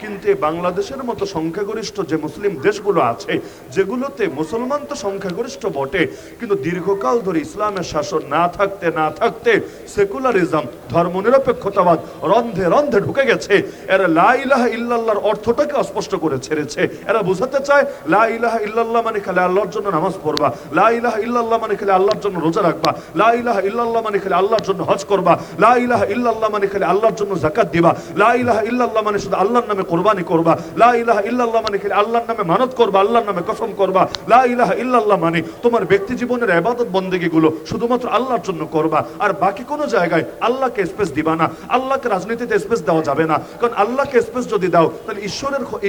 কিন্তু এই বাংলাদেশের মতো সংখ্যাগরিষ্ঠ যে মুসলিম দেশগুলো আছে, যেগুলোতে মুসলমান তো সংখ্যাগরিষ্ঠ বটে, কিন্তু দীর্ঘকাল ধরে ইসলামের শাসন না থাকতে সেকুলারিজম, ধর্মনিরপেক্ষতাবাদ রন্ধে রন্ধে ঢুকে গেছে। এরা লা ইলাহা ইল্লাল্লাহর অর্থটাকে অস্পষ্ট করে ছেড়েছে। এরা বোঝাতে চায় লা ইলাহা ইল্লাল্লাহ মানে খালি আল্লাহর জন্য নামাজ পড়বা, লা ইলাহা ইল্লাল্লাহ মানে খালি আল্লাহর জন্য রোজা রাখবা, লা ইলাহা ইল্লাল্লাহ মানে খালি আল্লাহর জন্য হজ করবা, লা ইলাহা ইল্লাল্লাহ মানে খালি আল্লাহর জন্য যাকাত দিবা, লা ইলাহা ইল্লাল্লাহ মানে শুধু আল্লাহর নামে কুরবানি করবা, লা ইলাহা ইল্লাল্লাহ মানে খালি আল্লাহর নামে মানত করবা, আল্লাহর নামে কসম করবা, লা ইলাহা ইল্লাল্লাহ মানে তোমার ব্যক্তি জীবনের ইবাদত বন্দেগীগুলো শুধুমাত্র আল্লাহর জন্য করবা, আর বাকি কোনো জায়গায় আল্লাহকে স্পেস দিবা না। আল্লাহকে রাজনীতিতে স্পেস দেওয়া যাবে না, কারণ আল্লাহকে স্পেস যদি দাও তাহলে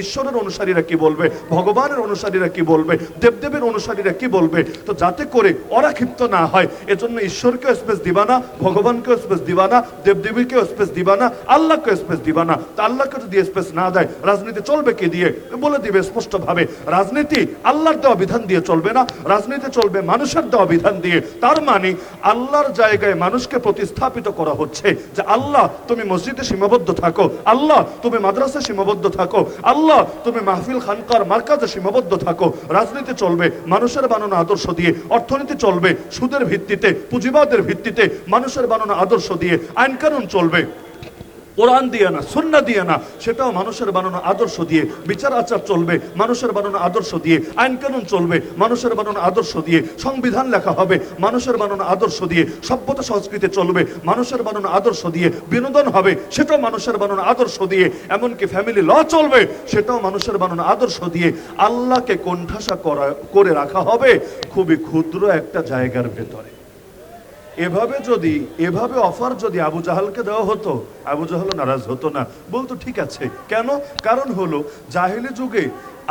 ঈশ্বরের অনুসারীরা কি বলবে, ভগবানের অনুসারীরা কি বলবে, দেবদেবের অনুসারীরা কি বলবে। তো যাতে করে ওরা ক্ষিপ্ত না হয়, এজন্য ঈশ্বরকেও স্পেস দিবা না, ভগবানকেও স্পেস দিবা না, দেবদেবীকেও স্পেস দিবা না, আল্লাহকেও স্পেস দিবা না। তো আল্লাহকে যদি স্পেস না দেয়, রাজনীতি চলবে কি দিয়ে? বলে দিবে স্পষ্ট ভাবে, রাজনীতি আল্লাহর দেওয়া বিধান দিয়ে চলবে না, রাজনীতি চলবে মানুষের দেওয়া বিধান দিয়ে। তার মানে আল্লাহর জায়গায় মানুষকে প্রতিস্থাপিত করা হচ্ছে যে আল্লাহ তুমি মসজিদে সীমাবদ্ধ থাকো, আল্লাহ তুমি মাদ্রাসায় সীমাবদ্ধ থাকো, আল্লাহ তুমি মাহফিল খানকার মার্কাজে সীমাবদ্ধ থাকো। রাজনীতি চলবে মানুষের বানানো আদর্শ দিয়ে, অর্থনীতি চলবে সুদের ভিত্তিতে, পুঁজিবাদের ভিত্তিতে, মানুষের বানানো আদর্শ দিয়ে, আইন কানুন চলবে কোরআন দিয়ে না, সুন্নাহ দিয়ে না, সেটাও মানুষের বানানো আদর্শ দিয়ে। বিচার আচার চলবে মানুষের বানানো আদর্শ দিয়ে, আইন কানুন চলবে মানুষের বানানো আদর্শ দিয়ে, সংবিধান লেখা হবে মানুষের বানানো আদর্শ দিয়ে, সভ্যতা সংস্কৃতি চলবে মানুষের বানানো আদর্শ দিয়ে, বিনোদন হবে সেটাও মানুষের বানানো আদর্শ দিয়ে, এমনকি ফ্যামিলি ল চলবে সেটাও মানুষের বানানো আদর্শ দিয়ে। আল্লাহকে কোণঠাসা করে রাখা হবে খুবই ক্ষুদ্র একটা জায়গার ভেতরে। এভাবে অফার যদি আবু জাহালকে দেওয়া হতো, আবু জাহাল নারাজ হতো না, বলতো ঠিক আছে। কেন? কারণ হলো জাহিলি যুগে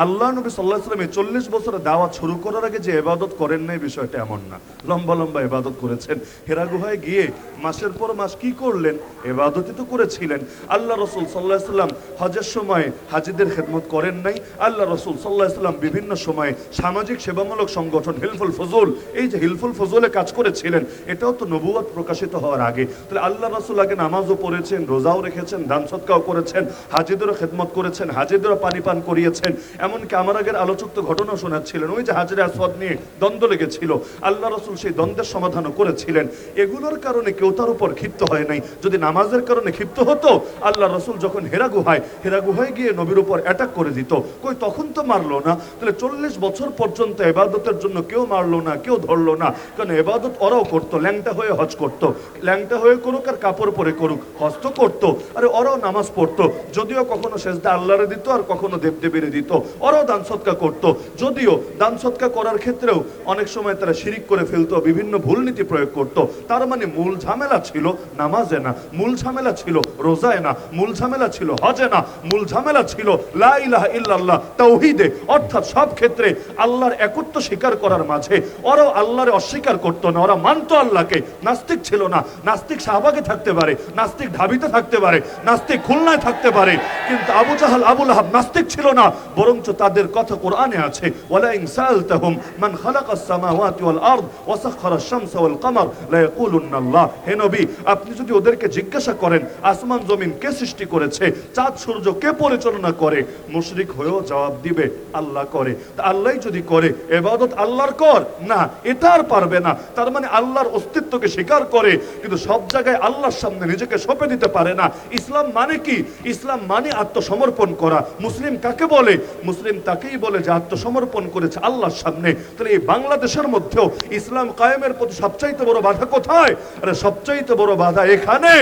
আল্লাহ নবী সাল্লাল্লাহু আলাইহি ওয়াসাল্লাম 40 বছর দাওয়াত শুরু করার আগে যে ইবাদত করেন নাই বিষয়টা এমন না, লম্বা লম্বা ইবাদত করেছেন। হেরা গুহায় গিয়ে মাসের পর মাস কি করলেন? ইবাদতই তো করেছিলেন। আল্লাহ রাসূল সাল্লাল্লাহু আলাইহি ওয়াসাল্লাম হজের সময় হাজীদের খেদমত করেন নাই। আল্লাহ রাসূল সাল্লাল্লাহু আলাইহি ওয়াসাল্লাম বিভিন্ন সময়ে সামাজিক সেবামূলক সংগঠন হিলফুল ফজল, এই যে হিলফুল ফজলে কাজ করেছিলেন, এটাও তো নবুয়ত প্রকাশিত হওয়ার আগে। তাহলে আল্লাহ রাসূল আগে নামাজও পড়েছেন, রোজাও রেখেছেন, দান সদকাও করেছেন, হাজীদেরও খেদমত করেছেন, হাজীদেরও পানি পান করিয়েছেন। এমনকি আমার আগের আলোচক তো ঘটনা শোনাচ্ছিলেন, ওই যে হাজরে আসওয়াদ নিয়ে দ্বন্দ্ব লেগেছিল, আল্লাহ রাসূল সেই দ্বন্দ্বের সমাধানও করেছিলেন। এগুলোর কারণে কেউ তার উপর ক্ষিপ্ত হয় নাই। যদি নামাজের কারণে ক্ষিপ্ত হতো, আল্লাহ রাসূল যখন হেরা গুহায় গিয়ে নবীর উপর অ্যাটাক করে দিত, কই তখন তো মারলো না। তাহলে 40 বছর পর্যন্ত ইবাদতের জন্য কেউ মারলো না, কেউ ধরলো না, কারণ ইবাদত ওরাও করতো, ল্যাংটা হয়ে হজ করতো, ল্যাংটা হয়ে করুক আর কাপড় পরে করুক, হজ তো করতো। আরে ওরাও নামাজ পড়তো, যদিও কখনো সেজদা আল্লাহরে দিত আর কখনো দেবদেবীরে দিত, ওরাও দান সদকা করতো। যদিও দান সদকা করার ক্ষেত্রেও অনেক সময় তারা শিরিক করে ফেলতো, বিভিন্ন ভুল নীতি প্রয়োগ করতো। তার মানে মূল ঝামেলা ছিল নামাজে না, মূল ঝামেলা ছিল রোজায় না, মূল ঝামেলা ছিল হজে না, মূল ঝামেলা ছিল লা ইলাহা ইল্লাল্লাহ তাওহীদে। অর্থাৎ সব ক্ষেত্রে আল্লাহর একত্ব স্বীকার করার মাঝে ওরাও আল্লাহরে অস্বীকার করতো না, ওরা মানতো আল্লাহকে। নাস্তিক ছিল না, নাস্তিক শাহবাগে থাকতে পারে, নাস্তিক ঢাবিতে থাকতে পারে, নাস্তিক খুলনায় থাকতে পারে, কিন্তু আবু জাহাল আবু লাহাব নাস্তিক ছিল না, বরঞ্চ তাদের কথা কোরআনে আছে, ওয়ালা ইন সাআলতাহুম মান খালাকাস সামাওয়াতি ওয়াল আরদ ওয়া সাখখারাশ শামসা ওয়াল কমার লা ইয়াকুলুন্না আল্লাহ। হে নবী, আপনি যদি ওদেরকে জিজ্ঞাসা করেন আসমান জমিন কে সৃষ্টি করেছে, চাঁদ সূর্য কে পরিচালনা করে, মুশরিক হয়েও জবাব দিবে আল্লাহ করে। তা আল্লাহই যদি করে, ইবাদত আল্লাহর কর না, এটা আর পারবে না। তার মানে আল্লাহর অস্তিত্বকে স্বীকার করে, কিন্তু সব জায়গায় আল্লাহর সামনে নিজেকে সঁপে দিতে পারে না। ইসলাম মানে কি? ইসলাম মানে আত্মসমর্পণ করা। মুসলিম কাকে বলে? মুসলিম তাকেই বলে যে আত্মসমর্পণ করেছে আল্লাহর সামনে। তাহলে এই বাংলাদেশের মধ্যেও ইসলাম কায়েমের প্রতি সবচাইতে বড় বাধা কোথায়? আরে সবচাইতে বড় বাধা এখানে,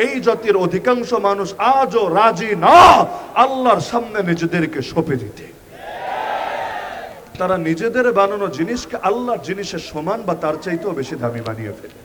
এই জাতির অধিকাংশ মানুষ আজও রাজি না আল্লাহর সামনে নিজেদেরকে সঁপে দিতে। তারা নিজেদের বানানো জিনিসকে আল্লাহর জিনিসের সমান বা তার চাইতেও বেশি দামি বানিয়ে ফেলে।